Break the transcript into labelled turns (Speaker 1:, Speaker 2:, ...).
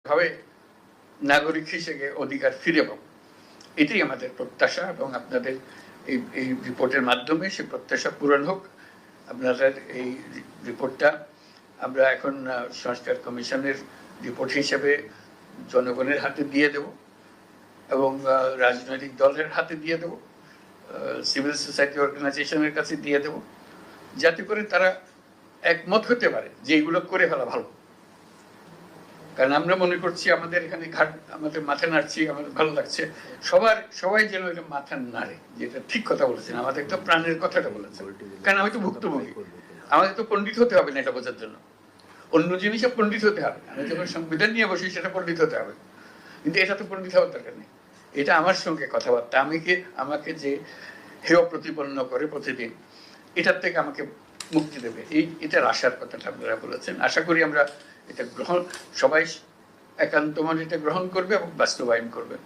Speaker 1: ভাবে নাগরিক হিসেবে অধিকার ফিরে পাবো, এটাই আমাদের প্রত্যাশা। এবং আপনাদের এই রিপোর্টের মাধ্যমে সে প্রত্যাশা পূরণ হোক। আপনাদের এই রিপোর্টটা আমরা এখন সংস্কার কমিশনের রিপোর্ট হিসেবে জনগণের হাতে দিয়ে দেব এবং রাজনৈতিক দলের হাতে দিয়ে দেব, সিভিল সোসাইটি অর্গানাইজেশনের কাছে দিয়ে দেব, যাতে করে তারা একমত হতে পারে যে এগুলো করে ফেলা ভালো। কারণ আমরা মনে করছি আমাদের এখানে আমাদের মাথা নাড়ছি, আমাদের ভালো লাগছে, সবাই যেন এটা মাথা নাড়ে, যেটা ঠিক কথা বলেছেন। আমাদের তো প্রাণের কথাটা বলেছেন, কারণ আমি তো ভুক্তভোগী, আমাদের তো পণ্ডিত হতে হবে না এটা বোঝার জন্য, অন্য জিনিসে পণ্ডিত হতে হবে। আমি যখন সংবিধান নিয়ে বসি সেটা পণ্ডিত হতে হবে, কিন্তু এটা তো পণ্ডিত হওয়ার দরকার নেই। এটা আমার সঙ্গে কথাবার্তা, আমাকে যে হেয় প্রতিপন্ন করে প্রতিদিন, এটার থেকে আমাকে মুক্তি দেবে, এটার আশার কথাটা আপনারা বলেছেন। আশা করি আমরা এটা সবাই একান্ত মনে এটা গ্রহণ করবে এবং বাস্তবায়ন করবে।